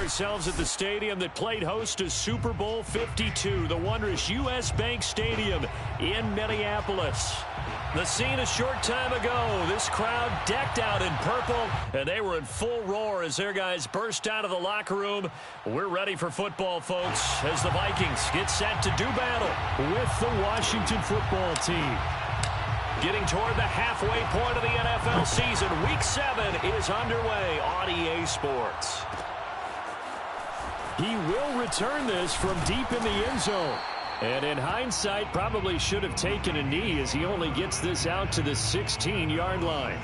ourselves at the stadium that played host to Super Bowl 52, the wondrous U.S. Bank Stadium in Minneapolis. The scene a short time ago, this crowd decked out in purple, and they were in full roar as their guys burst out of the locker room. We're ready for football, folks, as the Vikings get set to do battle with the Washington football team. Getting toward the halfway point of the NFL season, Week 7 is underway on EA Sports. He will return this from deep in the end zone. And in hindsight, probably should have taken a knee as he only gets this out to the 16-yard line.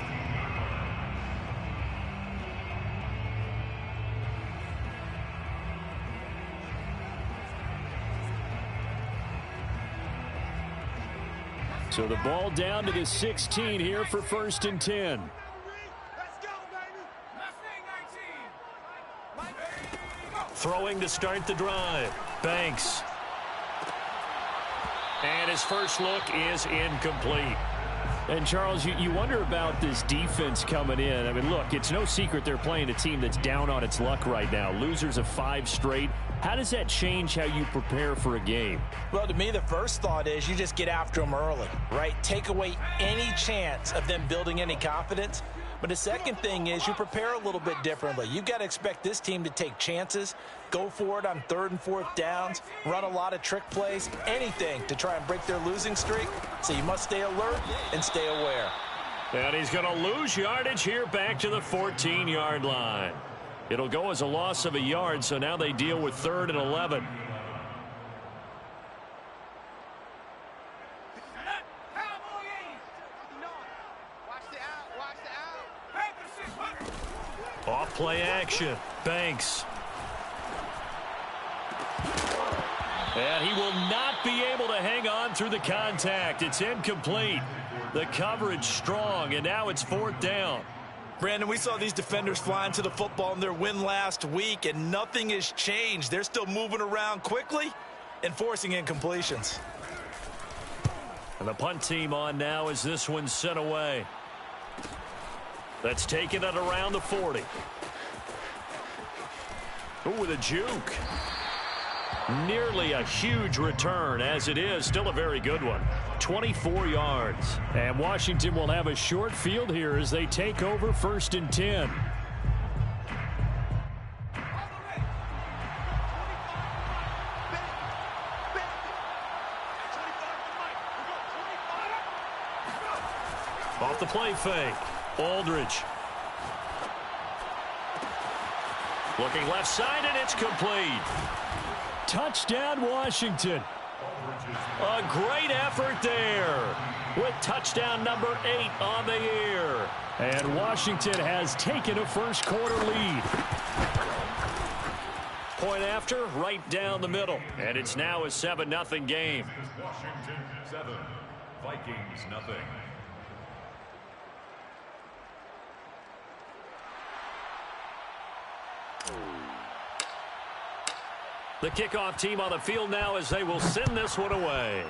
So the ball down to the 16 here for 1st and 10. Let's go, baby. Throwing to start the drive. Banks. And his first look is incomplete. And, Charles, you wonder about this defense coming in. I mean, look, it's no secret they're playing a team that's down on its luck right now. Losers of 5 straight. How does that change how you prepare for a game? Well, to me, the first thought is you just get after them early, right? Take away any chance of them building any confidence. But the second thing is you prepare a little bit differently. You've got to expect this team to take chances, go for it on 3rd and 4th downs, run a lot of trick plays, anything to try and break their losing streak. So you must stay alert and stay aware. And he's going to lose yardage here back to the 14-yard line. It'll go as a loss of a yard, so now they deal with 3rd and 11. Off play action. Banks. And he will not be able to hang on through the contact. It's incomplete. The coverage strong, and now it's 4th down. Brandon, we saw these defenders flying to the football in their win last week, and nothing has changed. They're still moving around quickly and forcing incompletions. And the punt team on now as this one's sent away. That's taken at around the 40. Ooh, with a juke. Nearly a huge return, as it is still a very good one. 24 yards. And Washington will have a short field here as they take over 1st and 10. Off the play fake. Aldridge. Looking left side, and it's complete. Touchdown, Washington. A great effort there with touchdown number 8 on the year. And Washington has taken a first quarter lead. Point after, right down the middle. And it's now a 7-0 game. Washington 7, Vikings nothing. The kickoff team on the field now as they will send this one away.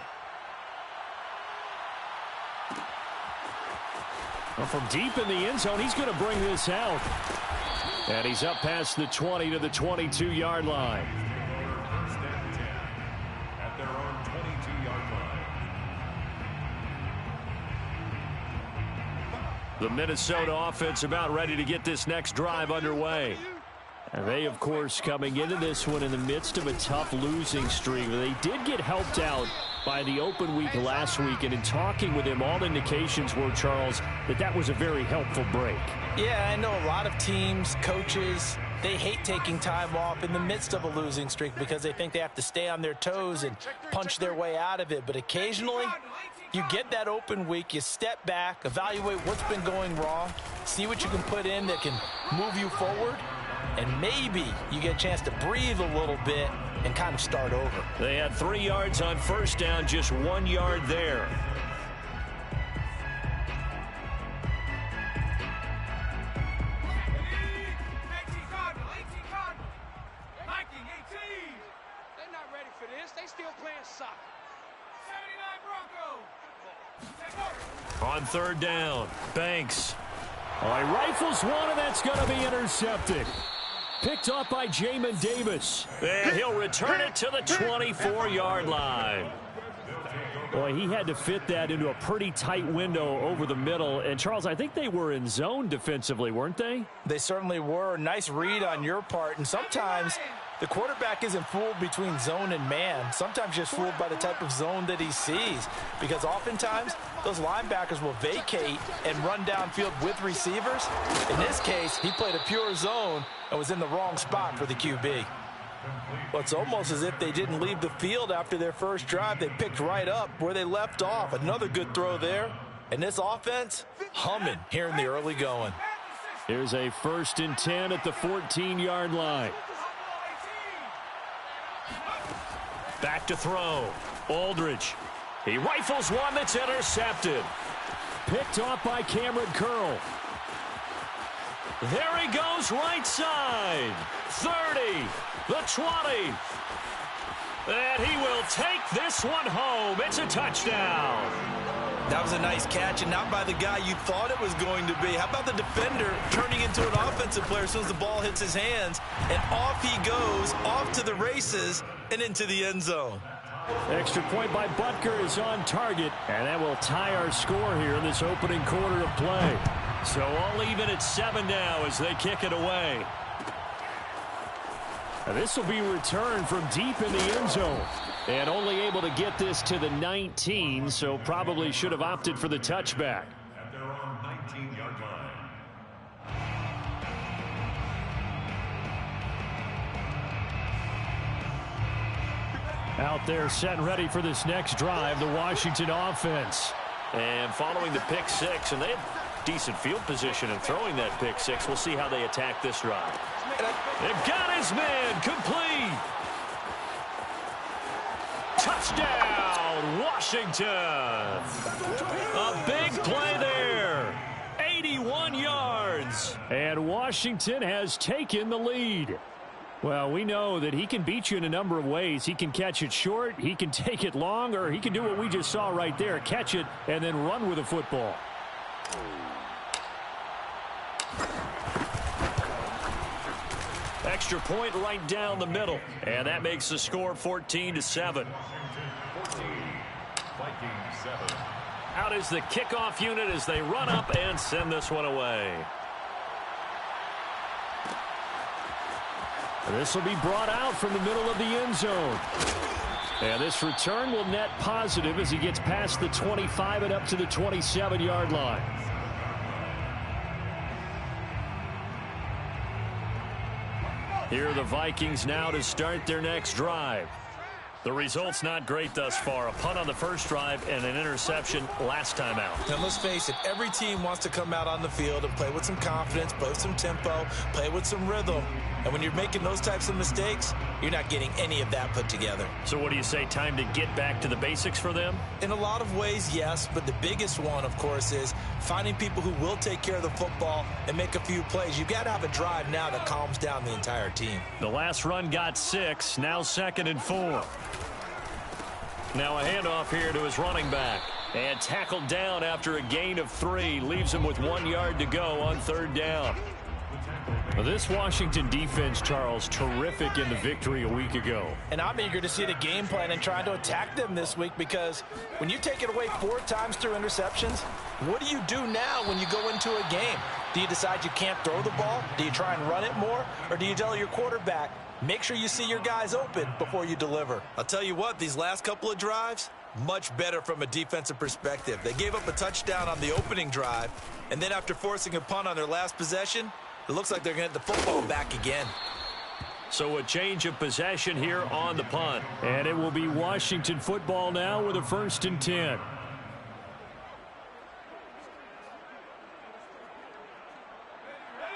Well, from deep in the end zone, he's going to bring this out. And he's up past the 20 to the 22-yard line. First and 10 at their own 22-yard line. The Minnesota offense about ready to get this next drive underway. And they, of course, coming into this one in the midst of a tough losing streak. They did get helped out by the open week last week. And in talking with him, all indications were, Charles, that was a very helpful break. Yeah, I know a lot of teams, coaches, they hate taking time off in the midst of a losing streak because they think they have to stay on their toes and punch their way out of it. But occasionally, you get that open week, you step back, evaluate what's been going wrong, see what you can put in that can move you forward, and maybe you get a chance to breathe a little bit and kind of start over. They had 3 yards on first down, just 1 yard there. On 3rd down, Banks. Oh, he rifles one, and that's going to be intercepted. Picked off by Jamin Davis. And he'll return it to the 24-yard line. Boy, he had to fit that into a pretty tight window over the middle. And, Charles, I think they were in zone defensively, weren't they? They certainly were. Nice read on your part. And sometimes the quarterback isn't fooled between zone and man. Sometimes just fooled by the type of zone that he sees. Because oftentimes, those linebackers will vacate and run downfield with receivers. In this case, he played a pure zone and was in the wrong spot for the QB. Well, it's almost as if they didn't leave the field after their first drive. They picked right up where they left off. Another good throw there. And this offense, humming here in the early going. Here's a 1st and 10 at the 14-yard line. Back to throw. Aldridge. He rifles one that's intercepted. Picked off by Cameron Curl. There he goes, right side. 30, the 20. And he will take this one home. It's a touchdown. That was a nice catch, and not by the guy you thought it was going to be. How about the defender turning into an offensive player as soon as the ball hits his hands, and off he goes, off to the races, and into the end zone. Extra point by Butker is on target, and that will tie our score here in this opening quarter of play. So all even at 7 now as they kick it away. And this will be returned from deep in the end zone. And only able to get this to the 19, so probably should have opted for the touchback. At their own 19-yard line. Out there set and ready for this next drive, the Washington offense. And following the pick six, and they had decent field position in throwing that pick six. We'll see how they attack this drive. They've got his man complete. Touchdown, Washington. A big play there. 81 yards. And Washington has taken the lead. Well, we know that he can beat you in a number of ways. He can catch it short, he can take it long, or he can do what we just saw right there, catch it and then run with the football. Extra point right down the middle, and that makes the score 14-7. 14, Vikings 7. Out is the kickoff unit as they run up and send this one away. This will be brought out from the middle of the end zone. And this return will net positive as he gets past the 25 and up to the 27-yard line. Here are the Vikings now to start their next drive. The result's not great thus far. A punt on the first drive and an interception last time out. And let's face it, every team wants to come out on the field and play with some confidence, play with some tempo, play with some rhythm. And when you're making those types of mistakes, you're not getting any of that put together. So what do you say, time to get back to the basics for them? In a lot of ways, yes, but the biggest one, of course, is finding people who will take care of the football and make a few plays. You've got to have a drive now that calms down the entire team. The last run got 6, now 2nd and 4. Now a handoff here to his running back. And tackled down after a gain of 3. Leaves him with 1 yard to go on 3rd down. This Washington defense, Charles, terrific in the victory a week ago. And I'm eager to see the game plan and trying to attack them this week, because when you take it away 4 times through interceptions, what do you do now when you go into a game? Do you decide you can't throw the ball? Do you try and run it more? Or do you tell your quarterback, make sure you see your guys open before you deliver? I'll tell you what, these last couple of drives, much better from a defensive perspective. They gave up a touchdown on the opening drive, and then after forcing a punt on their last possession, it looks like they're going to get the football back again. So a change of possession here on the punt. And it will be Washington football now with a 1st and 10.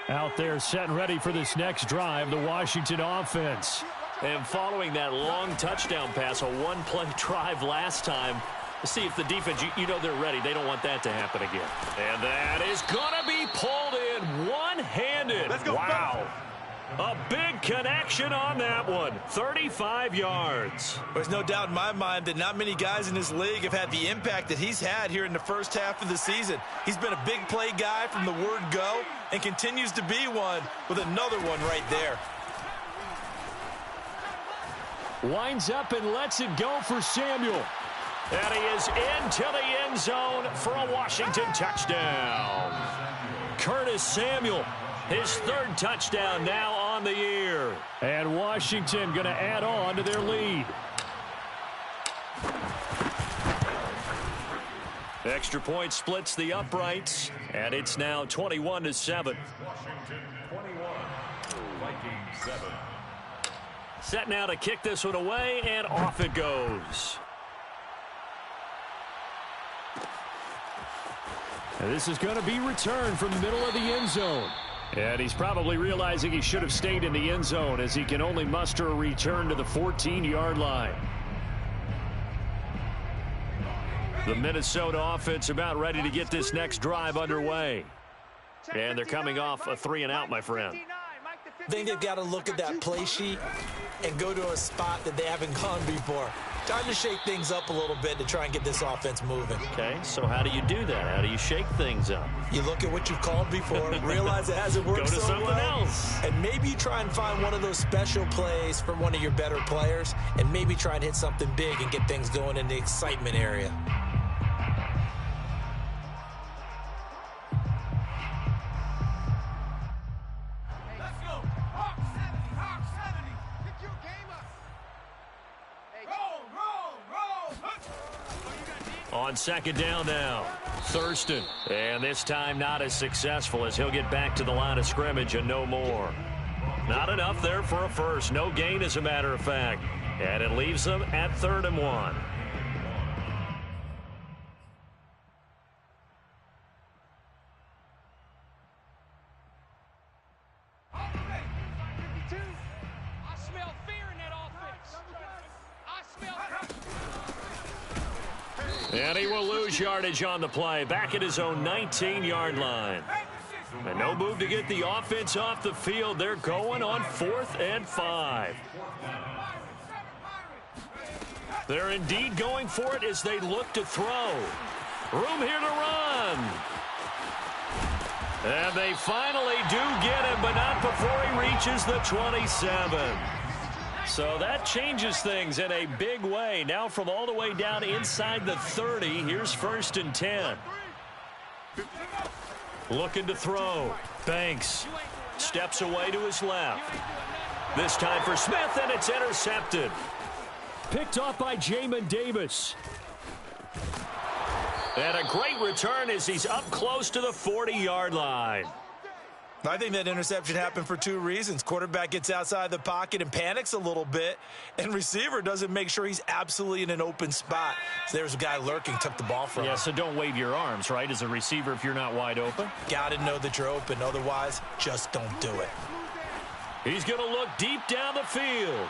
Out there set and ready for this next drive, the Washington offense. And following that long touchdown pass, a one-play drive last time, to see if the defense, you know they're ready. They don't want that to happen again. And that is going to be pulled in one-handed. Let's go. Wow. A big connection on that one. 35 yards. There's no doubt in my mind that not many guys in this league have had the impact that he's had here in the first half of the season. He's been a big play guy from the word go and continues to be one with another one right there. Winds up and lets it go for Samuel. And he is into the end zone for a Washington touchdown. Curtis Samuel, his third touchdown now on the year. And Washington going to add on to their lead. Extra point splits the uprights, and it's now 21-7. Washington 21, Vikings 7. Set now to kick this one away, and off it goes. And this is going to be returned from the middle of the end zone. And he's probably realizing he should have stayed in the end zone as he can only muster a return to the 14-yard line. The Minnesota offense about ready to get this next drive underway. And they're coming off a 3-and-out, my friend. I think they've got to look at that play sheet and go to a spot that they haven't gone before. Time to shake things up a little bit to try and get this offense moving. Okay, so how do you do that? How do you shake things up? You look at what you've called before, realize it hasn't worked so well. Go to something else. And maybe you try and find one of those special plays from one of your better players, and maybe try and hit something big and get things going in the excitement area. On second down now, Thurston. And this time not as successful as he'll get back to the line of scrimmage and no more. Not enough there for a first. No gain, as a matter of fact. And it leaves them at 3rd and 1. And he will lose yardage on the play, back at his own 19-yard line. And no move to get the offense off the field. They're going on 4th and 5. They're indeed going for it as they look to throw. Room here to run. And they finally do get him, but not before he reaches the 27. So that changes things in a big way. Now from all the way down inside the 30, here's 1st and 10. Looking to throw. Banks steps away to his left. This time for Smith, and it's intercepted. Picked off by Jamin Davis. And a great return as he's up close to the 40-yard line. I think that interception happened for 2 reasons. Quarterback gets outside the pocket and panics a little bit, and receiver doesn't make sure he's absolutely in an open spot. So there's a guy lurking, took the ball from him. Yeah, so don't wave your arms, right, as a receiver if you're not wide open. Got to know that you're open. Otherwise, just don't do it. He's going to look deep down the field.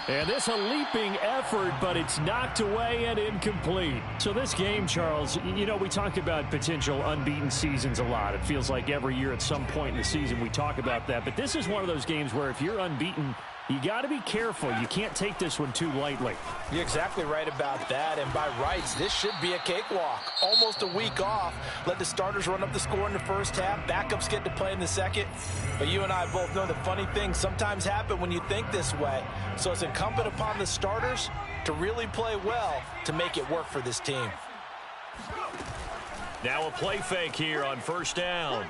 And this a leaping effort, but it's knocked away and incomplete. So this game, Charles, you know, we talk about potential unbeaten seasons a lot. It feels like every year at some point in the season we talk about that. But this is one of those games where if you're unbeaten, you got to be careful. You can't take this one too lightly. You're exactly right about that. And by rights, this should be a cakewalk. Almost a week off. Let the starters run up the score in the first half. Backups get to play in the second. But you and I both know the funny things sometimes happen when you think this way. So it's incumbent upon the starters to really play well to make it work for this team. Now a play fake here on 1st down.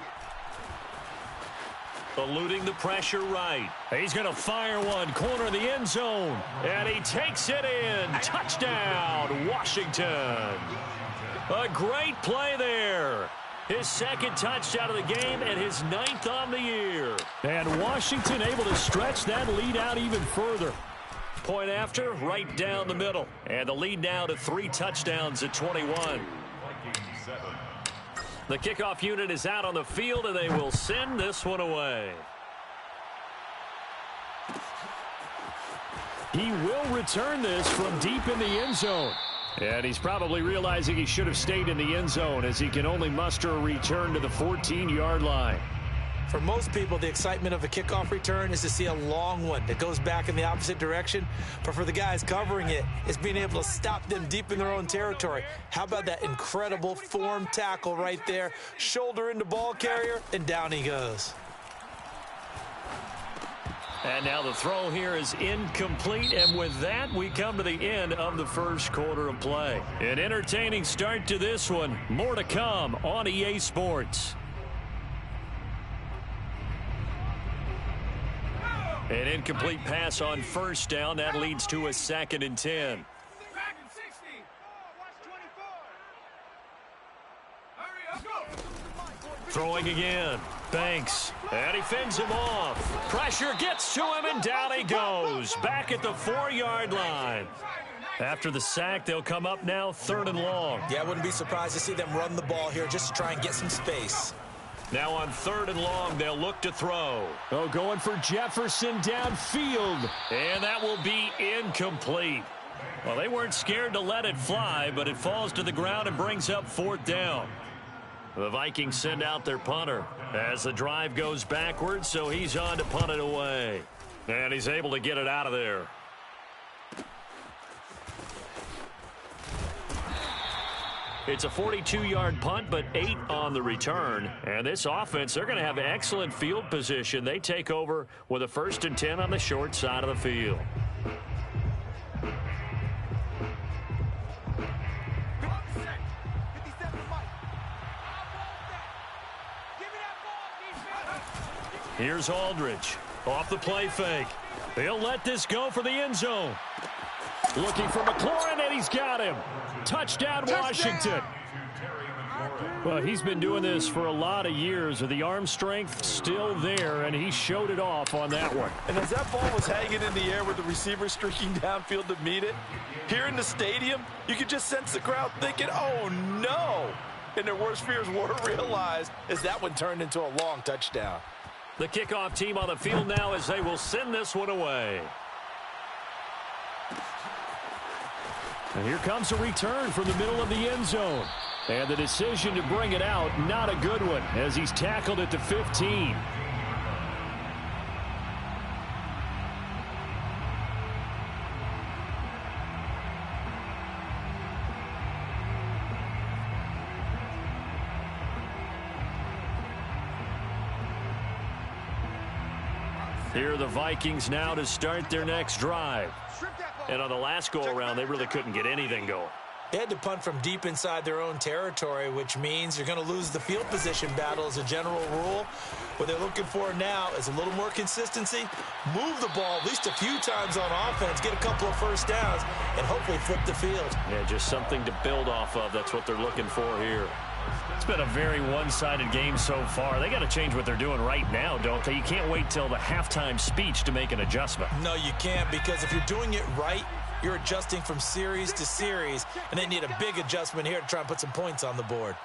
Eluding the pressure right. He's going to fire one, corner of the end zone. And he takes it in. Touchdown, Washington. A great play there. His 2nd touchdown of the game and his 9th on the year. And Washington able to stretch that lead out even further. Point after, right down the middle. And the lead now to 3 touchdowns at 21. The kickoff unit is out on the field, and they will send this one away. He will return this from deep in the end zone. And he's probably realizing he should have stayed in the end zone as he can only muster a return to the 14-yard line. For most people, the excitement of a kickoff return is to see a long one that goes back in the opposite direction. But for the guys covering it, it's being able to stop them deep in their own territory. How about that incredible form tackle right there? Shoulder into ball carrier, and down he goes. And now the throw here is incomplete, and with that, we come to the end of the first quarter of play. An entertaining start to this one. More to come on EA Sports. An incomplete pass on first down. That leads to a 2nd and 10. Throwing again. Banks. And he fends him off. Pressure gets to him, and down he goes. Back at the 4-yard line. After the sack, they'll come up now 3rd and long. Yeah, I wouldn't be surprised to see them run the ball here just to try and get some space. Now on 3rd and long, they'll look to throw. Oh, going for Jefferson downfield. And that will be incomplete. Well, they weren't scared to let it fly, but it falls to the ground and brings up 4th down. The Vikings send out their punter as the drive goes backwards, so he's on to punt it away. And he's able to get it out of there. It's a 42-yard punt, but 8 on the return. And this offense, they're going to have excellent field position. They take over with a 1st and 10 on the short side of the field. Here's Aldridge off the play fake. They'll let this go for the end zone. Looking for McLaurin, and he's got him. Touchdown, Washington. Well, he's been doing this for a lot of years. The arm strength still there, and he showed it off on that one. And as that ball was hanging in the air with the receiver streaking downfield to meet it, here in the stadium, you could just sense the crowd thinking, oh, no. And their worst fears were realized as that one turned into a long touchdown. The kickoff team on the field now as they will send this one away. And here comes a return from the middle of the end zone. And the decision to bring it out, not a good one, as he's tackled at the 15. Here are the Vikings now to start their next drive. And on the last go-around, they really couldn't get anything going. They had to punt from deep inside their own territory, which means you're going to lose the field position battle as a general rule. What they're looking for now is a little more consistency, move the ball at least a few times on offense, get a couple of first downs, and hopefully flip the field. Yeah, just something to build off of. That's what they're looking for here. It's been a very one-sided game so far. They got to change what they're doing right now, don't they? You can't wait till the halftime speech to make an adjustment. No, you can't, because if you're doing it right, you're adjusting from series to series, and they need a big adjustment here to try and put some points on the board.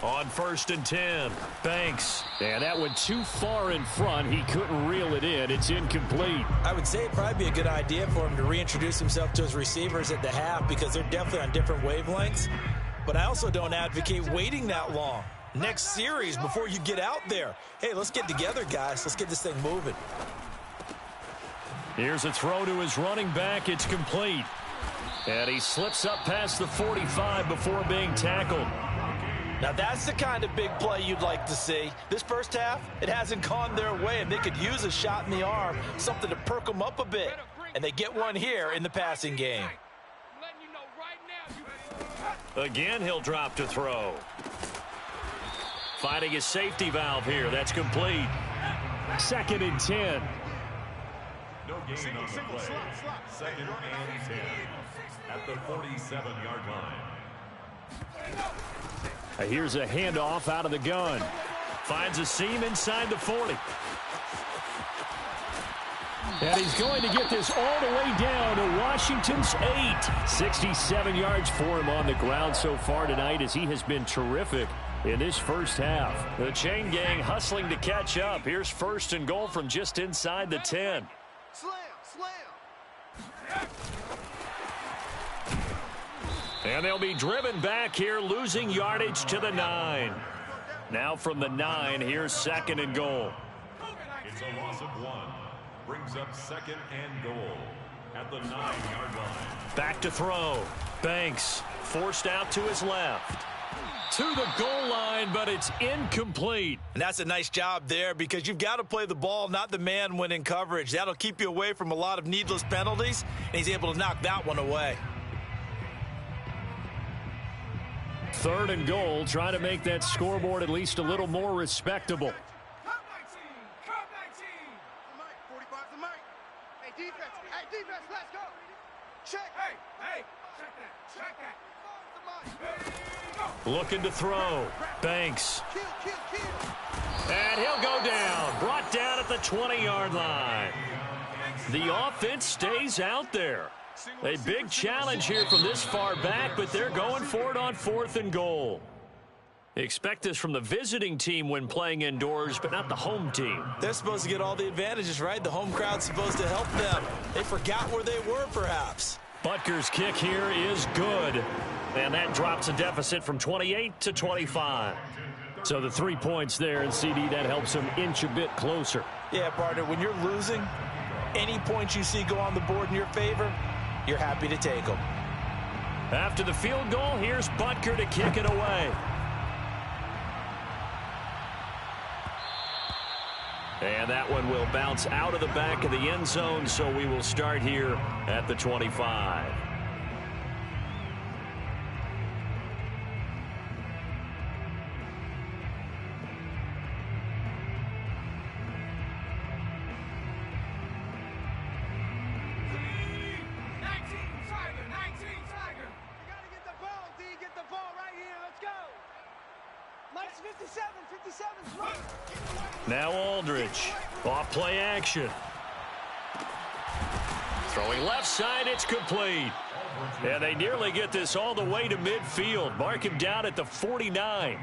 On 1st and 10, Banks. And that went too far in front. He couldn't reel it in. It's incomplete. I would say it'd probably be a good idea for him to reintroduce himself to his receivers at the half because they're definitely on different wavelengths. But I also don't advocate waiting that long. Next series before you get out there. Hey, let's get together, guys. Let's get this thing moving. Here's a throw to his running back. It's complete. And he slips up past the 45 before being tackled. Now that's the kind of big play you'd like to see. This first half, it hasn't gone their way, and they could use a shot in the arm, something to perk them up a bit. And they get one here in the passing game. Again, he'll drop to throw. Finding his safety valve here. That's complete. 2nd and 10. No gain on the play. 2nd and 10 at the 47-yard line. Here's a handoff out of the gun. Finds a seam inside the 40. And he's going to get this all the way down to Washington's 8. 67 yards for him on the ground so far tonight as he has been terrific in this first half. The chain gang hustling to catch up. Here's 1st and goal from just inside the 10. And they'll be driven back here, losing yardage to the 9. Now from the 9, here's 2nd and goal. It's a loss of 1. Brings up 2nd and goal at the 9-yard line. Back to throw. Banks forced out to his left. To the goal line, but it's incomplete. And that's a nice job there because you've got to play the ball, not the man when in coverage. That'll keep you away from a lot of needless penalties, and he's able to knock that one away. 3rd and goal, trying to make that scoreboard at least a little more respectable. Come 19! Come 19! 45's the mic. Hey, defense, let's go. Check. Hey, check that. Looking to throw. Banks. Kill. And he'll go down. Brought down at the 20-yard line. The offense stays out there. A big challenge here from this far back, but they're going for it on 4th and goal. Expect this from the visiting team when playing indoors, but not the home team. They're supposed to get all the advantages, right? The home crowd's supposed to help them. They forgot where they were, perhaps. Butker's kick here is good. And that drops a deficit from 28 to 25. So the 3 points there, and CD, that helps them inch a bit closer. Yeah, partner, when you're losing, any points you see go on the board in your favor, you're happy to take them. After the field goal, here's Butker to kick it away. And that one will bounce out of the back of the end zone, so we will start here at the 25. Now Aldridge, off play action. Throwing left side, it's complete. And they nearly get this all the way to midfield. Mark him down at the 49.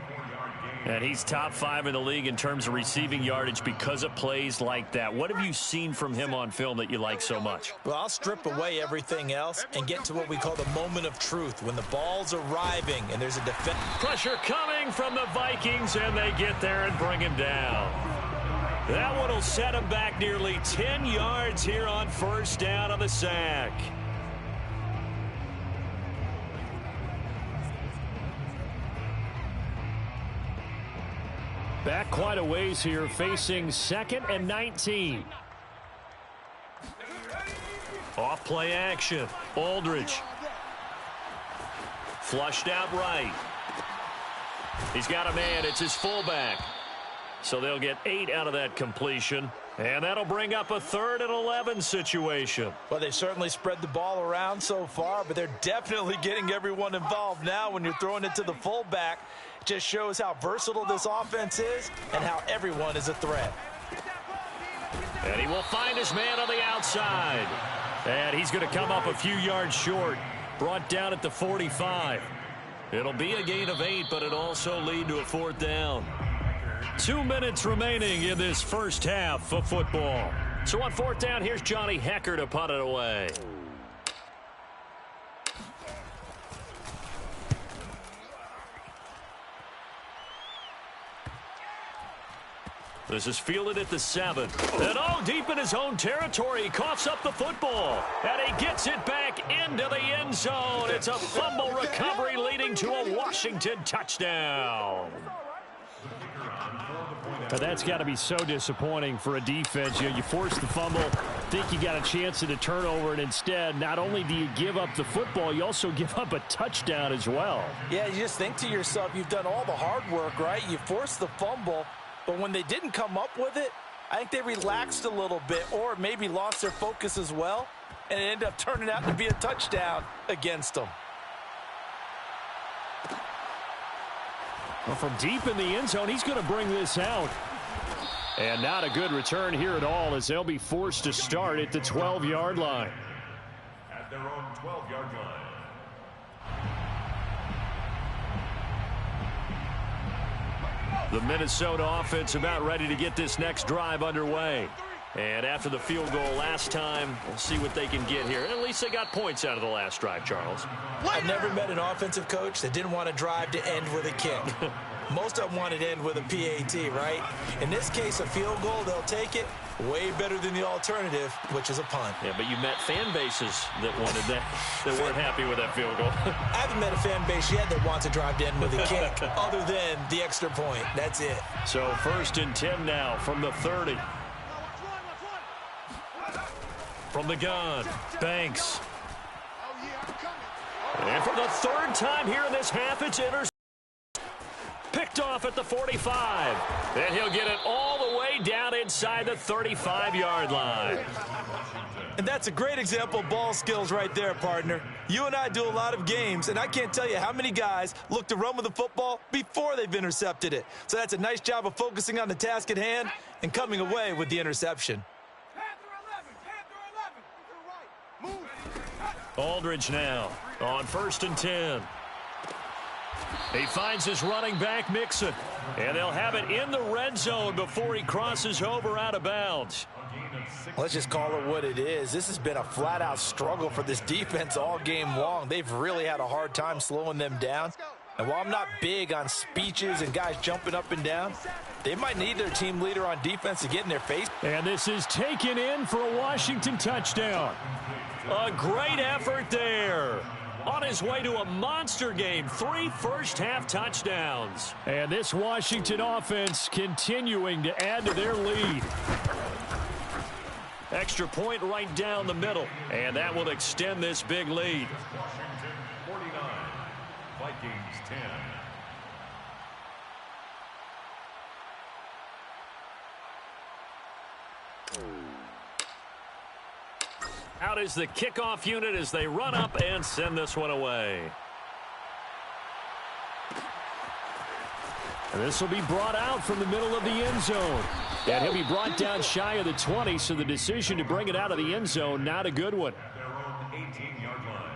And he's top 5 in the league in terms of receiving yardage because of plays like that. What have you seen from him on film that you like so much? Well, I'll strip away everything else and get to what we call the moment of truth, when the ball's arriving and there's a defense. Pressure coming from the Vikings, and they get there and bring him down. That one will set him back nearly 10 yards here on 1st down on the sack. Back quite a ways here, facing 2nd and 19. Off play action. Aldridge. Flushed out right. He's got a man. It's his fullback. So they'll get 8 out of that completion. And that'll bring up a 3rd and 11 situation. Well, they've certainly spread the ball around so far, but they're definitely getting everyone involved now when you're throwing it to the fullback. It just shows how versatile this offense is and how everyone is a threat. And he will find his man on the outside. And he's going to come up a few yards short. Brought down at the 45. It'll be a gain of 8, but it'll also lead to a 4th down. 2 minutes remaining in this first half of football. So on 4th down, here's Johnny Hecker to punt it away. This is fielded at the 7. And deep in his own territory, he coughs up the football. And he gets it back into the end zone. It's a fumble recovery leading to a Washington touchdown. But that's got to be so disappointing for a defense. You force the fumble, think you got a chance at a turnover, and instead, not only do you give up the football, you also give up a touchdown as well. Yeah, you just think to yourself, you've done all the hard work, right? You forced the fumble, but when they didn't come up with it, I think they relaxed a little bit or maybe lost their focus as well, and it ended up turning out to be a touchdown against them. Well, from deep in the end zone, he's going to bring this out. And not a good return here at all as they'll be forced to start at the 12-yard line. At their own 12-yard line. The Minnesota offense about ready to get this next drive underway. And after the field goal last time, we'll see what they can get here. At least they got points out of the last drive, Charles. I've never met an offensive coach that didn't want to drive to end with a kick. Most of them want it in with a PAT, right? In this case, a field goal, they'll take it. Way better than the alternative, which is a punt. Yeah, but you met fan bases that wanted that, that weren't happy with that field goal. I haven't met a fan base yet that wants to drive in with a kick other than the extra point. That's it. So 1st and 10 now from the 30. From the gun, Banks. And for the 3rd time here in this half, it's intercepted. Picked off at the 45. And he'll get it all the way down inside the 35-yard line. And that's a great example of ball skills right there, partner. You and I do a lot of games, and I can't tell you how many guys look to run with the football before they've intercepted it. So that's a nice job of focusing on the task at hand and coming away with the interception. Aldridge now on 1st and 10. He finds his running back, Mixon. And they'll have it in the red zone before he crosses over out of bounds. Let's just call it what it is. This has been a flat-out struggle for this defense all game long. They've really had a hard time slowing them down. And while I'm not big on speeches and guys jumping up and down, they might need their team leader on defense to get in their face. And this is taken in for a Washington touchdown. A great effort there. On his way to a monster game, 3 first-half touchdowns. And this Washington offense continuing to add to their lead. Extra point right down the middle. And that will extend this big lead. Washington 49, Vikings 10. Out is the kickoff unit as they run up and send this one away. And this will be brought out from the middle of the end zone. And he'll be brought down shy of the 20, so the decision to bring it out of the end zone, not a good one. At their own 18-yard line.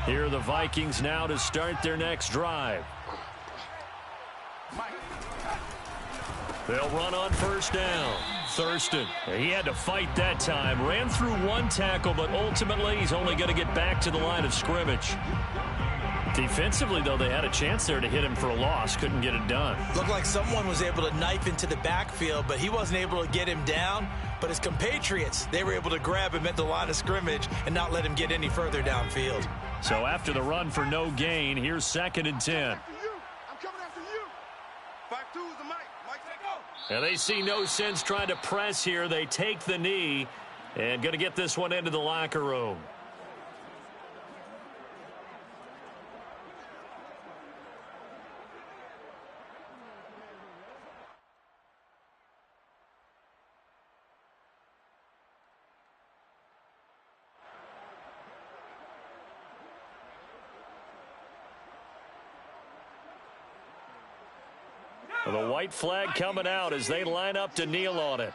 Here are the Vikings now to start their next drive. They'll run on 1st down. Thurston, he had to fight that time. Ran through 1 tackle, but ultimately he's only going to get back to the line of scrimmage. Defensively, though, they had a chance there to hit him for a loss. Couldn't get it done. Looked like someone was able to knife into the backfield, but he wasn't able to get him down. But his compatriots, they were able to grab him at the line of scrimmage and not let him get any further downfield. So after the run for no gain, here's 2nd and 10. I'm coming after you. 5-2 is the mic. Mike, take go. And they see no sense trying to press here. They take the knee and going to get this one into the locker room. The white flag coming out as they line up to kneel on it.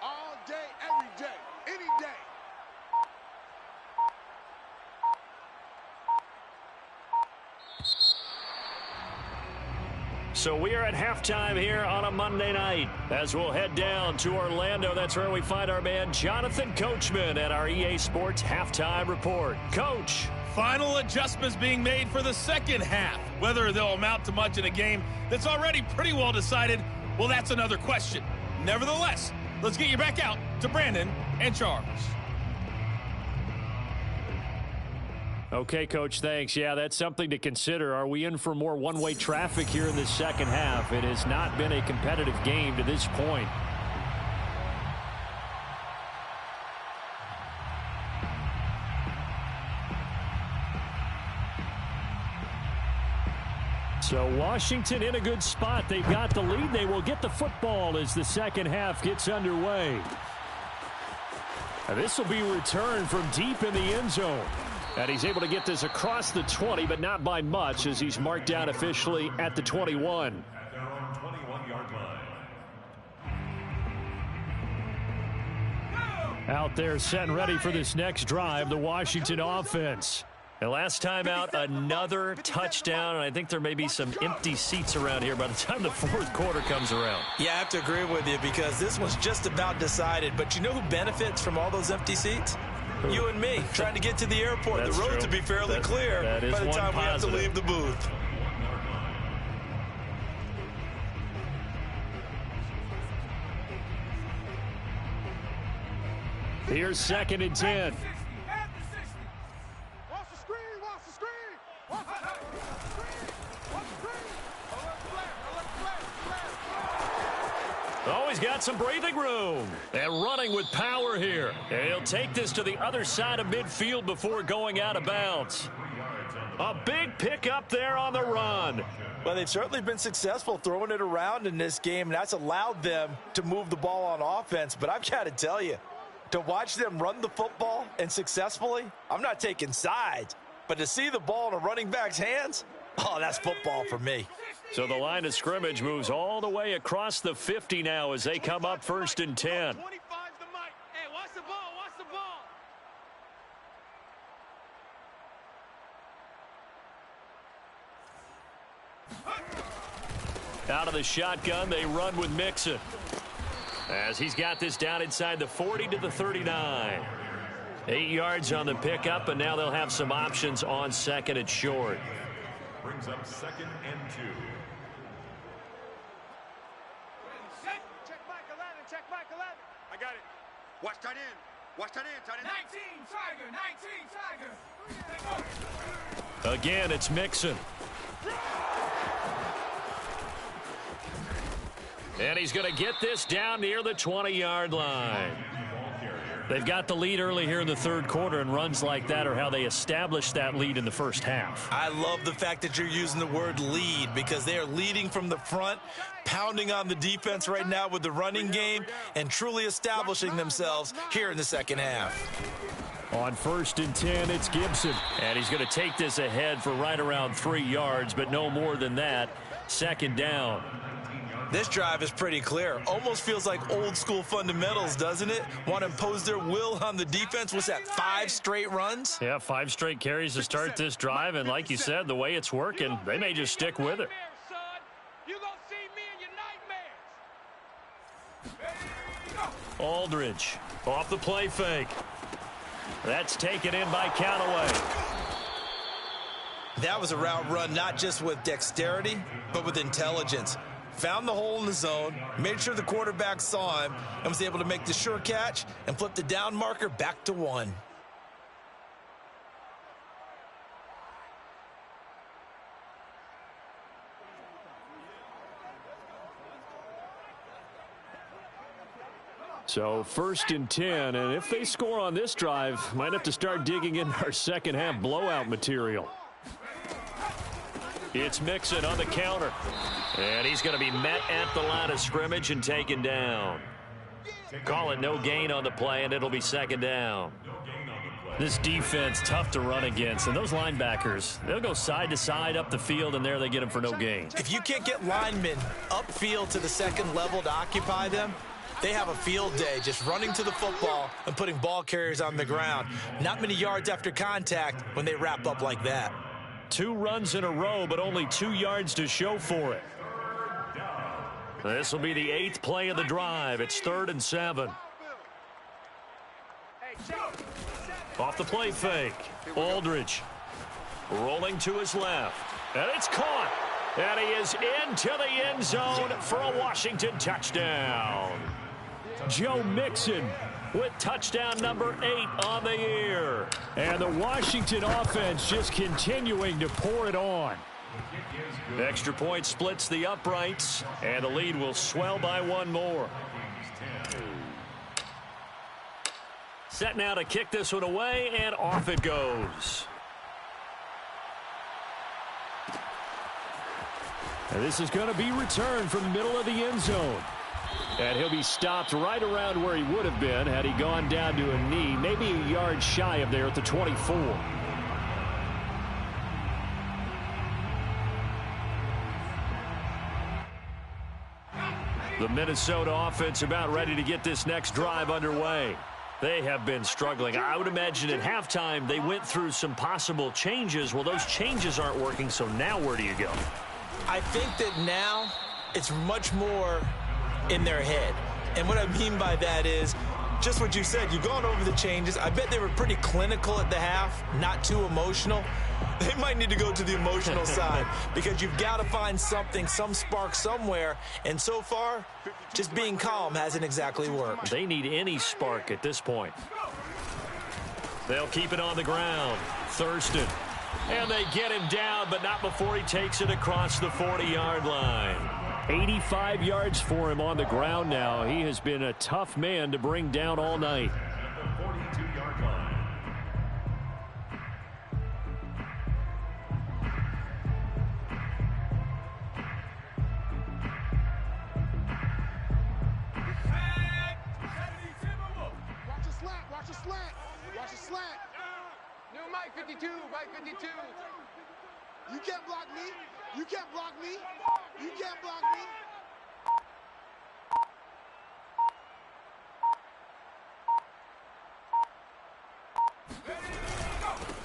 All day, every day, any day. So we are at halftime here on a Monday night as we'll head down to Orlando. That's where we find our man Jonathan Coachman at our EA Sports Halftime Report. Coach. Final adjustments being made for the second half. Whether they'll amount to much in a game that's already pretty well decided, well, that's another question. Nevertheless, let's get you back out to Brandon and Charles. Okay, Coach, thanks. Yeah, that's something to consider. Are we in for more one-way traffic here in the second half? It has not been a competitive game to this point. So Washington in a good spot. They've got the lead. They will get the football as the second half gets underway. And this will be returned from deep in the end zone. And he's able to get this across the 20, but not by much as he's marked down officially at the 21. At their own 21-yard line. Out there set and ready for this next drive, the Washington offense. And last time out, another touchdown, and I think there may be some empty seats around here by the time the fourth quarter comes around. Yeah, I have to agree with you because this one's just about decided. But you know who benefits from all those empty seats? You and me, trying to get to the airport. The roads will be fairly clear by the time we have to leave the booth. Here's 2nd and 10. Oh, he's got some breathing room. And running with power here. And he'll take this to the other side of midfield before going out of bounds. A big pickup there on the run. Well, they've certainly been successful throwing it around in this game, and that's allowed them to move the ball on offense. But I've got to tell you, to watch them run the football and successfully, I'm not taking sides. But to see the ball in a running back's hands, oh, that's football for me. So the line of scrimmage moves all the way across the 50 now as they come up 1st and 10. 25's the mic. Hey, watch the ball. Watch the ball. Out of the shotgun, they run with Mixon. As he's got this down inside the 40 to the 39. 8 yards on the pickup, and now they'll have some options on 2nd and short. Brings up 2nd and 2. Check Mike 11. Check Mike 11. I got it. Watch tight end. Watch tight end. Tight end. 19 Tiger. Again, it's Mixon. And he's going to get this down near the 20-yard line. They've got the lead early here in the 3rd quarter, and runs like that are how they establish that lead in the first half. I love the fact that you're using the word lead because they are leading from the front, pounding on the defense right now with the running game, and truly establishing themselves here in the 2nd half. On 1st and 10, it's Gibson. And he's going to take this ahead for right around 3 yards, but no more than that. 2nd down. This drive is pretty clear. Almost feels like old school fundamentals, doesn't it? Want to impose their will on the defense. What's that, 5 straight runs? Yeah, 5 straight carries to start this drive. And like you said, the way it's working, they may just stick with it. Aldridge off the play fake. That's taken in by Callaway. That was a route run not just with dexterity, but with intelligence. Found the hole in the zone, made sure the quarterback saw him, and was able to make the sure catch and flip the down marker back to 1. So 1st and 10, and if they score on this drive, might have to start digging in our 2nd half blowout material. It's Mixon on the counter. And he's going to be met at the line of scrimmage and taken down. Call it no gain on the play, and it'll be 2nd down. This defense, tough to run against. And those linebackers, they'll go side to side up the field, and there they get them for no gain. If you can't get linemen upfield to the 2nd level to occupy them, they have a field day just running to the football and putting ball carriers on the ground. Not many yards after contact when they wrap up like that. 2 runs in a row, but only 2 yards to show for it. This will be the 8th play of the drive. It's 3rd and 7. Off the play fake. Aldridge rolling to his left. And it's caught. And he is into the end zone for a Washington touchdown. Joe Mixon with touchdown number 8 on the year. And the Washington offense just continuing to pour it on. Extra point splits the uprights, and the lead will swell by 1 more. Set now to kick this one away, and off it goes. And this is going to be returned from the middle of the end zone. And he'll be stopped right around where he would have been had he gone down to a knee, maybe a yard shy of there at the 24. The Minnesota offense about ready to get this next drive underway. They have been struggling. I would imagine at halftime they went through some possible changes. Well, those changes aren't working, so now where do you go? I think that now it's much more in their head. And what I mean by that is just what you said. You've gone over the changes. I bet they were pretty clinical at the half, not too emotional. They might need to go to the emotional side because you've got to find something, some spark somewhere. And so far, just being calm hasn't exactly worked. They need any spark at this point. They'll keep it on the ground. Thurston. And they get him down, but not before he takes it across the 40-yard line. 85 yards for him on the ground now. He has been a tough man to bring down all night. At the 42-yard line. Watch a slant, watch a slant, watch a slant. New Mike 52, Mike 52. You can't block me. You can't block me. You can't block me.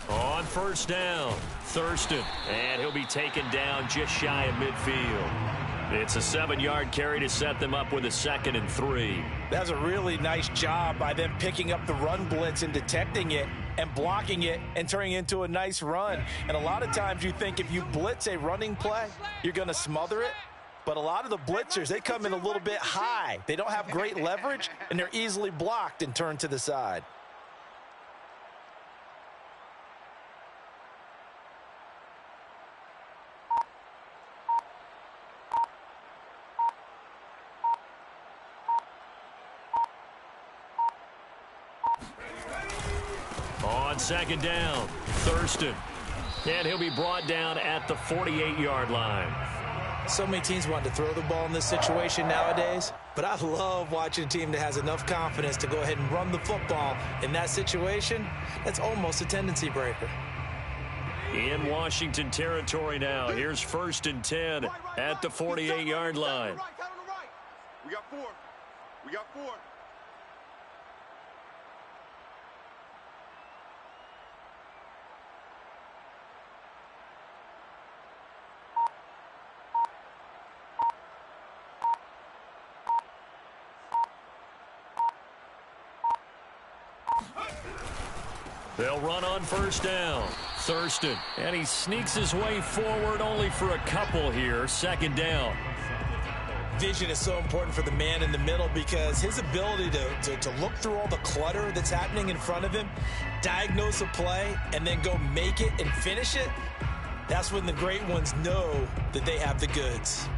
On first down, Thurston. And he'll be taken down just shy of midfield. It's a 7-yard carry to set them up with a 2nd and 3. That's a really nice job by them picking up the run blitz and detecting it and blocking it and turning it into a nice run. And a lot of times you think if you blitz a running play, you're going to smother it. But a lot of the blitzers, they come in a little bit high. They don't have great leverage, and they're easily blocked and turned to the side. On 2nd down, Thurston. And he'll be brought down at the 48-yard line. So many teams want to throw the ball in this situation nowadays, but I love watching a team that has enough confidence to go ahead and run the football. In that situation, that's almost a tendency breaker. In Washington territory now. Here's 1st and 10 at the 48-yard line. We got 4. We got 4. They'll run on first down. Thurston. And he sneaks his way forward only for a couple here. 2nd down. Vision is so important for the man in the middle because his ability to look through all the clutter that's happening in front of him, diagnose a play, and then go make it and finish it, that's when the great ones know that they have the goods.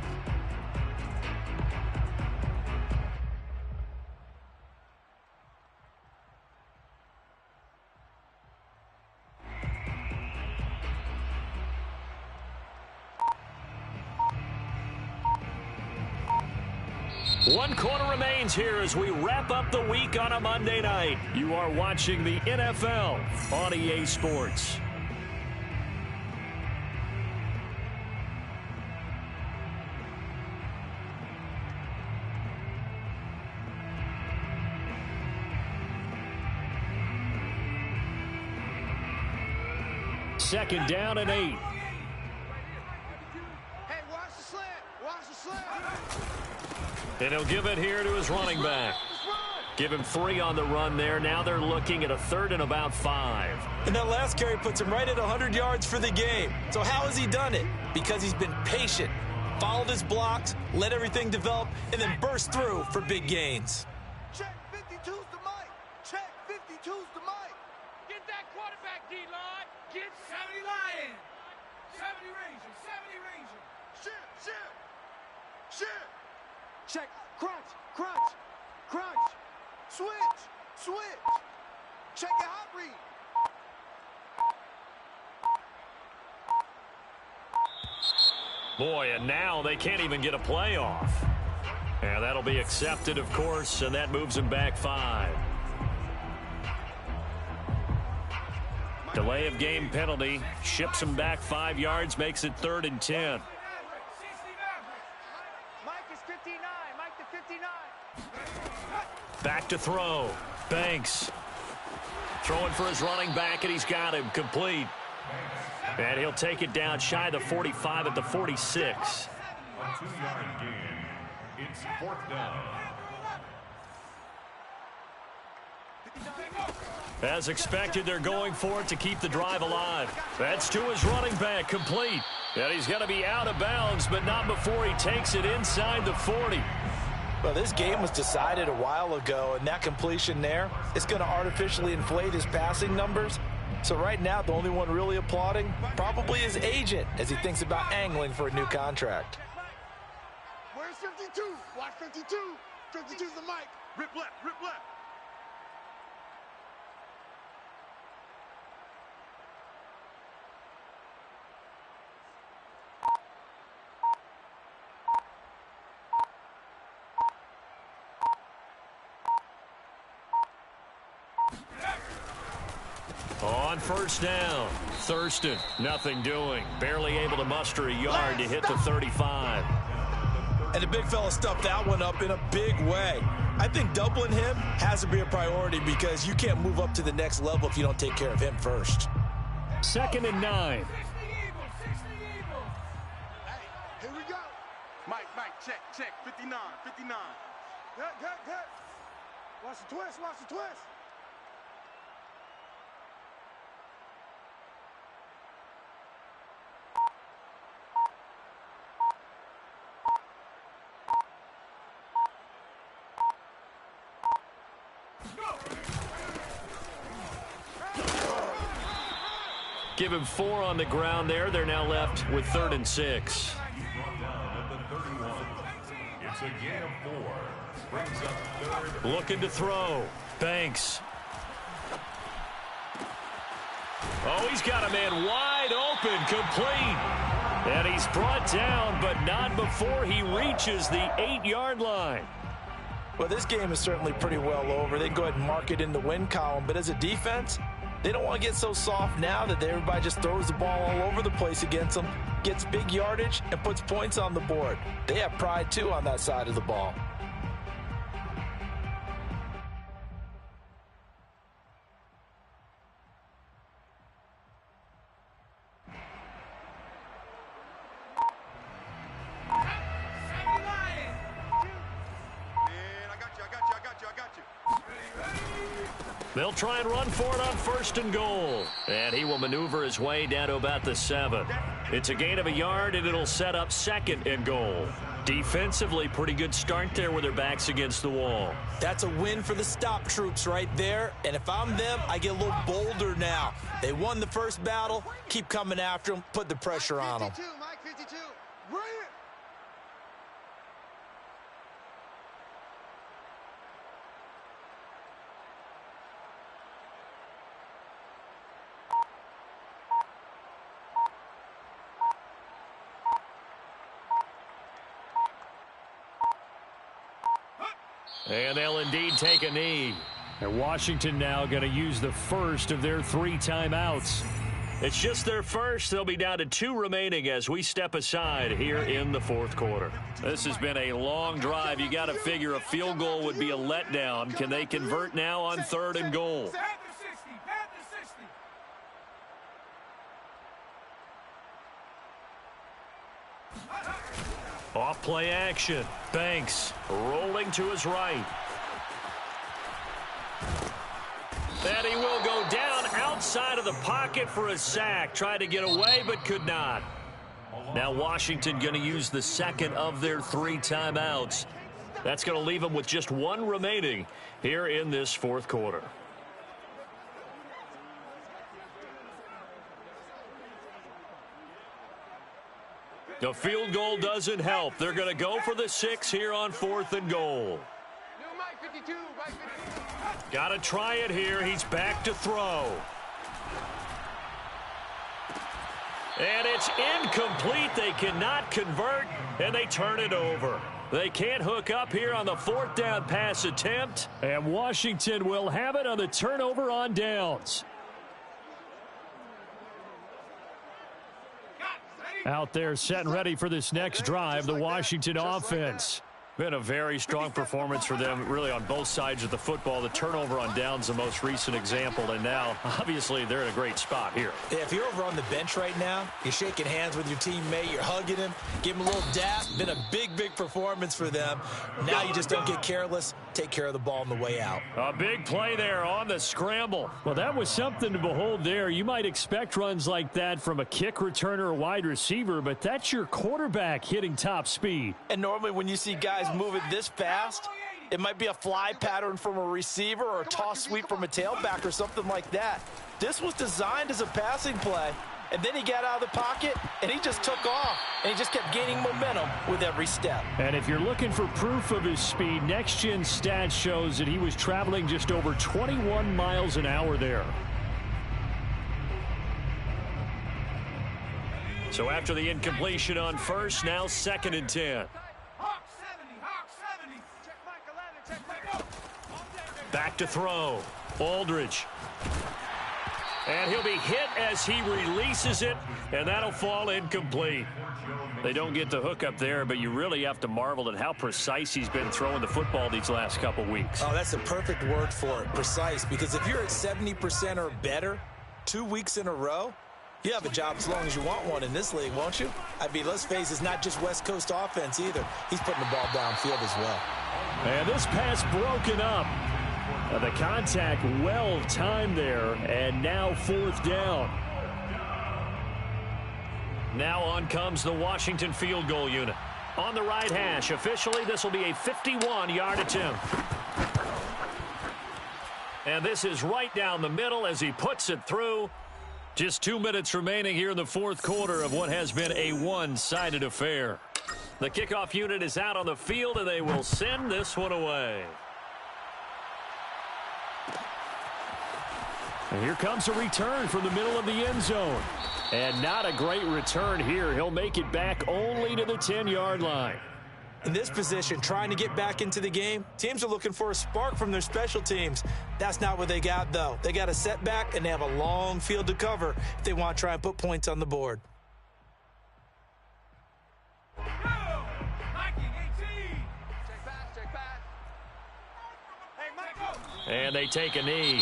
One quarter remains here as we wrap up the week on a Monday night. You are watching the NFL on EA Sports. Second down and 8. Hey, watch the slant. Watch the slant. And he'll give it here to his running back. Give him 3 on the run there. Now they're looking at a 3rd and about 5. And that last carry puts him right at 100 yards for the game. So how has he done it? Because he's been patient, followed his blocks, let everything develop, and then burst through for big gains. Check 52's the mic. Check 52's the mic. Get that quarterback, D-line. Get 70 Lion. 70 Ranger. 70 Ranger. Shit. Check. Crunch. Switch. Check your hot read. Boy, and now they can't even get a play off. And that'll be accepted, of course, and that moves him back 5. Delay of game penalty ships him back 5 yards, makes it 3rd and 10. Mike is Mike the 59. Back to throw. Banks. Throwing for his running back, and he's got him complete. And he'll take it down shy of the 45 at the 46. A 2-yard gain. It's 4th down. As expected, they're going for it to keep the drive alive. That's to his running back, complete. And he's going to be out of bounds, but not before he takes it inside the 40. Well, this game was decided a while ago, and that completion there is going to artificially inflate his passing numbers. So right now, the only one really applauding probably his agent as he thinks about angling for a new contract. Where's 52? Watch 52. 52's the mic. Rip left, rip left. On first down, Thurston, nothing doing. Barely able to muster a yard to hit the 35. And the big fella stuffed that one up in a big way. I think doubling him has to be a priority because you can't move up to the next level if you don't take care of him first. 2nd and 9. Hey, here we go. Mike, check. 59. Good. Watch the twist. Give him 4 on the ground there. They're now left with 3rd and 6. Brought down at the 31. It's a gain of 4. Brings up 3rd. Looking to throw. Banks. Oh, he's got a man wide open, complete. And he's brought down, but not before he reaches the 8-yard line. Well, this game is certainly pretty well over. They can go ahead and mark it in the win column. But as a defense, they don't want to get so soft now that everybody just throws the ball all over the place against them, gets big yardage, and puts points on the board. They have pride, too, on that side of the ball. They'll try and run for it on 1st and goal. And he will maneuver his way down to about the 7. It's a gain of a yard, and it'll set up 2nd and goal. Defensively, pretty good start there with their backs against the wall. That's a win for the stop troops right there. And if I'm them, I get a little bolder now. They won the first battle. Keep coming after them. Put the pressure on them. Mike 52. Bring it. And they'll indeed take a knee. And Washington now going to use the first of their 3 timeouts. It's just their first. They'll be down to 2 remaining as we step aside here in the 4th quarter. This has been a long drive. You got to figure a field goal would be a letdown. Can they convert now on 3rd and goal? Off play action. Banks rolling to his right. And he will go down outside of the pocket for a sack. Tried to get away but could not. Now Washington going to use the 2nd of their 3 timeouts. That's going to leave them with just 1 remaining here in this 4th quarter. The field goal doesn't help. They're going to go for the 6 here on 4th and goal. Mike 52. Got to try it here. He's back to throw. And it's incomplete. They cannot convert, and they turn it over. They can't hook up here on the 4th down pass attempt, and Washington will have it on the turnover on downs. Out there set and ready for this next drive, the Washington offense. Been a very strong performance for them, really, on both sides of the football. The turnover on downs, the most recent example, and now, obviously, they're in a great spot here. Yeah, if you're over on the bench right now, you're shaking hands with your teammate, you're hugging him, give him a little dap. Been a big, big performance for them. Now you just don't get careless. Take care of the ball on the way out. A big play there on the scramble. Well, that was something to behold there. You might expect runs like that from a kick returner or wide receiver, but that's your quarterback hitting top speed. And normally when you see guys moving this fast, it might be a fly pattern from a receiver or a toss sweep from a tailback or something like that. This was designed as a passing play, and then he got out of the pocket, and he just took off, and he just kept gaining momentum with every step. And if you're looking for proof of his speed, Next Gen Stats shows that he was traveling just over 21 miles an hour there. So after the incompletion on first, now 2nd and 10. Back to throw. Aldridge. And he'll be hit as he releases it, and that'll fall incomplete. They don't get the hook up there, but you really have to marvel at how precise he's been throwing the football these last couple weeks. Oh, that's the perfect word for it, precise, because if you're at 70% or better 2 weeks in a row, you have a job as long as you want one in this league, won't you? I mean, let's face it, it's not just West Coast offense either. He's putting the ball downfield as well. And this pass broken up. The contact well timed there, and now 4th down. Now on comes the Washington field goal unit. On the right hash, officially this will be a 51-yard attempt. And this is right down the middle as he puts it through. Just 2 minutes remaining here in the 4th quarter of what has been a one-sided affair. The kickoff unit is out on the field, and they will send this one away. And here comes a return from the middle of the end zone. And not a great return here. He'll make it back only to the 10-yard line. In this position, trying to get back into the game, teams are looking for a spark from their special teams. That's not what they got, though. They got a setback, and they have a long field to cover if they want to try and put points on the board. And they take a knee.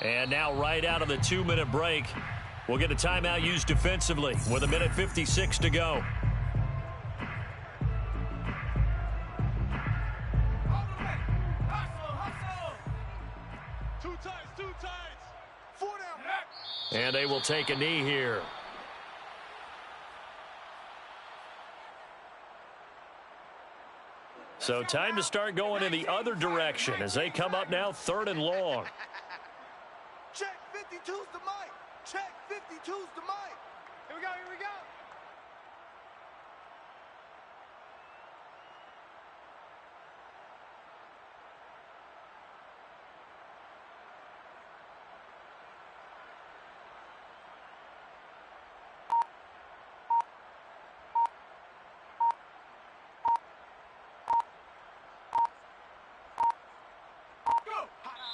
And now right out of the 2-minute break, we'll get a timeout used defensively with 1:56 to go. Two tights. 4 down. And they will take a knee here. So time to start going in the other direction as they come up now 3rd and long. Check 52's the mic. Check 52's the mic. Here we go.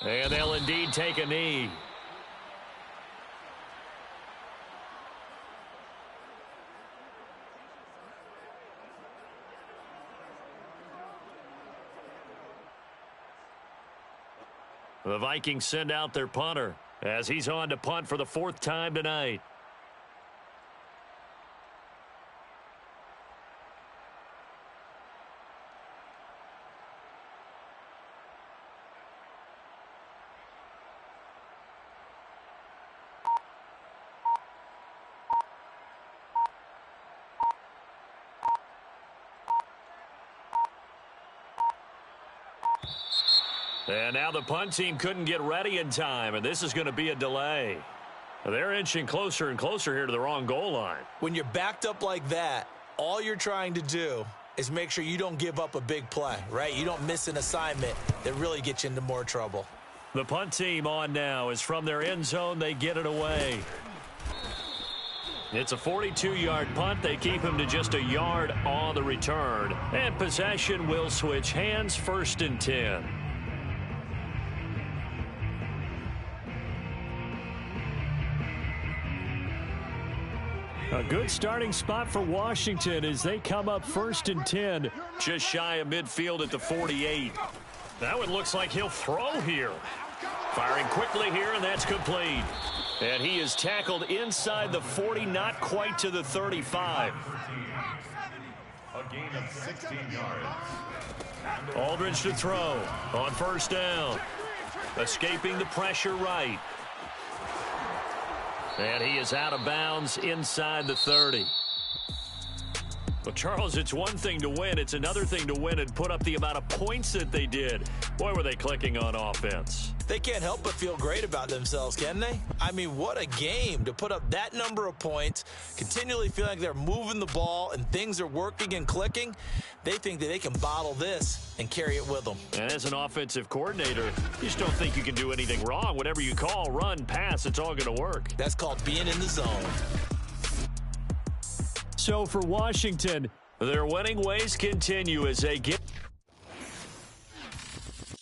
And they'll indeed take a knee. The Vikings send out their punter as he's on to punt for the 4th time tonight. And now the punt team couldn't get ready in time, and this is going to be a delay. They're inching closer and closer here to the wrong goal line. When you're backed up like that, all you're trying to do is make sure you don't give up a big play, right? You don't miss an assignment that really gets you into more trouble. The punt team on now is from their end zone. They get it away. It's a 42-yard punt. They keep him to just a yard on the return. And possession will switch hands, 1st and 10. A good starting spot for Washington as they come up 1st and 10. Just shy of midfield at the 48. That one looks like he'll throw here. Firing quickly here, and that's complete. And he is tackled inside the 40, not quite to the 35. A gain of 16 yards. Aldridge to throw on 1st down. Escaping the pressure right. And he is out of bounds inside the 30. Well, Charles, it's one thing to win. It's another thing to win and put up the amount of points that they did. Boy, were they clicking on offense. They can't help but feel great about themselves, can they? I mean, what a game to put up that number of points, continually feel like they're moving the ball and things are working and clicking. They think that they can bottle this and carry it with them. And as an offensive coordinator, you just don't think you can do anything wrong. Whatever you call, run, pass, it's all going to work. That's called being in the zone. So for Washington, their winning ways continue as they get